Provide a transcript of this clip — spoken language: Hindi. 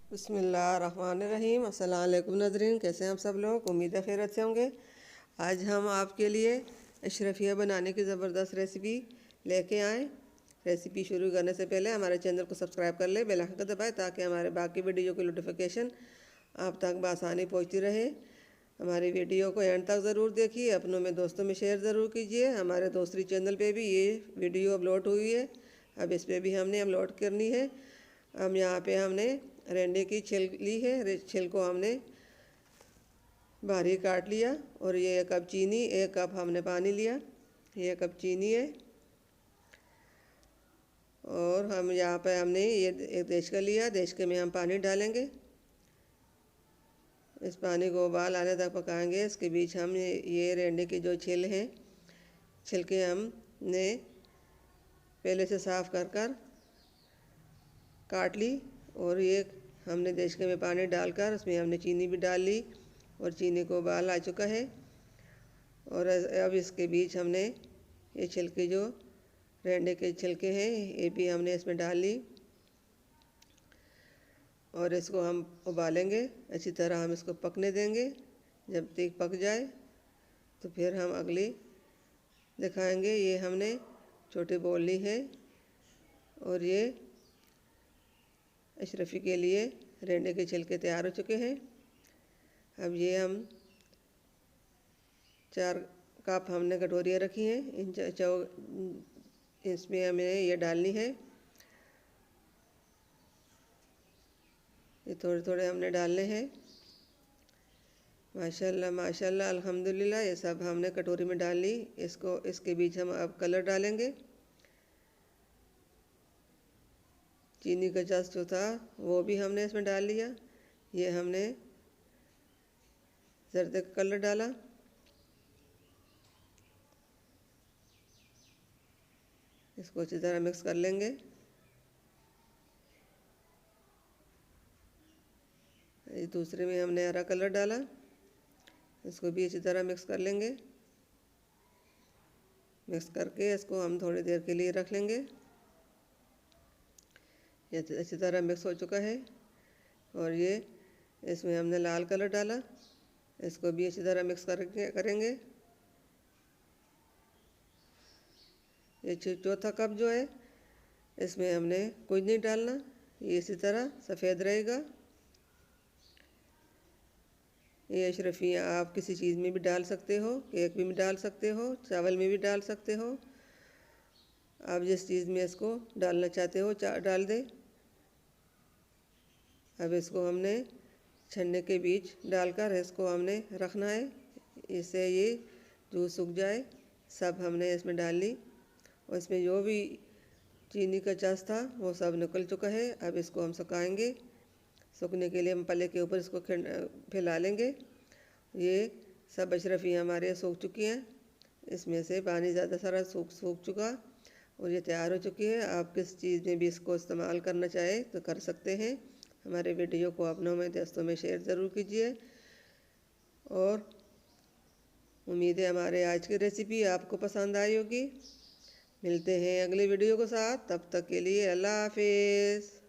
बिस्मिल्लाहिर्रहमानिर्रहीम। अस्सलाम वालेकुम नाज़रीन, कैसे हैं आप सब लोग। उम्मीद है खैरियत से होंगे। आज हम आपके लिए अशरफिया बनाने की ज़बरदस्त रेसिपी लेके आए। रेसिपी शुरू करने से पहले हमारे चैनल को सब्सक्राइब कर ले, बेल आइकन को दबाएं ताकि हमारे बाकी वीडियो की नोटिफिकेशन आप तक बआसानी पहुंचती रहे। हमारी वीडियो को एंड तक ज़रूर देखिए, अपनों में दोस्तों में शेयर ज़रूर कीजिए। हमारे दूसरी चैनल पे भी ये वीडियो अपलोड हुई है, अब इस पर भी हमने अपलोड करनी है। अब यहाँ पे हमने रेंडे की छिल ली है, छिल को हमने बारीक काट लिया। और ये 1 कप चीनी, 1 कप हमने पानी लिया। ये 1 कप चीनी है। और हम यहाँ पे हमने ये एक देशका लिया, देशके में हम पानी डालेंगे। इस पानी को उबाल आने तक पकाएंगे। इसके बीच हम ये रेंडे की जो छिल है, छिलके हमने पहले से साफ़ कर काट ली। और ये हमने देशके में पानी डालकर उसमें हमने चीनी भी डाल ली और चीनी को उबाल आ चुका है। और अब इसके बीच हमने ये छिलके जो रेंडे के छिलके हैं ये भी हमने इसमें डाल ली और इसको हम उबालेंगे। अच्छी तरह हम इसको पकने देंगे। जब तक पक जाए तो फिर हम अगली दिखाएंगे। ये हमने छोटी बोल ली है और ये अशरफी के लिए रेंडे के छिलके तैयार हो चुके हैं। अब ये हम 4 कप हमने कटोरियाँ रखी हैं। इसमें हमें ये डालनी है। ये थोड़े थोड़े हमने डालने हैं। माशाल्लाह माशाल्लाह अल्हम्दुलिल्लाह, ये सब हमने कटोरी में डाल ली। इसके बीच हम अब कलर डालेंगे। चीनी का जस जो था वो भी हमने इसमें डाल लिया। ये हमने जर्दे का कलर डाला। इसको अच्छी तरह मिक्स कर लेंगे। ये दूसरे में हमने हरा कलर डाला, इसको भी अच्छी तरह मिक्स कर लेंगे। मिक्स करके इसको हम थोड़ी देर के लिए रख लेंगे। ये अच्छी तरह मिक्स हो चुका है। और ये इसमें हमने लाल कलर डाला, इसको भी अच्छी तरह मिक्स करेंगे। ये चौथा कप जो है इसमें हमने कुछ नहीं डालना, ये इसी तरह सफ़ेद रहेगा। ये अशरफियाँ आप किसी चीज़ में भी डाल सकते हो, केक में भी डाल सकते हो, चावल में भी डाल सकते हो। आप जिस चीज़ में इसको डालना चाहते हो डाल दें। अब इसको हमने छन्ने के बीच डालकर इसको हमने रखना है, इससे ये जूस सूख जाए। सब हमने इसमें डाल ली और इसमें जो भी चीनी का चस था वो सब निकल चुका है। अब इसको हम सुखाएंगे। सूखने के लिए हम पल्ले के ऊपर इसको फैला लेंगे। ये सब अशरफियाँ हमारे सूख चुकी हैं, इसमें से पानी ज़्यादा सारा सूख चुका और ये तैयार हो चुकी है। आप किस चीज़ में भी इसको इस्तेमाल करना चाहे तो कर सकते हैं। हमारे वीडियो को अपनों में दोस्तों में शेयर ज़रूर कीजिए। और उम्मीद है हमारे आज की रेसिपी आपको पसंद आई होगी। मिलते हैं अगले वीडियो के साथ, तब तक के लिए अल्लाह हाफिज़।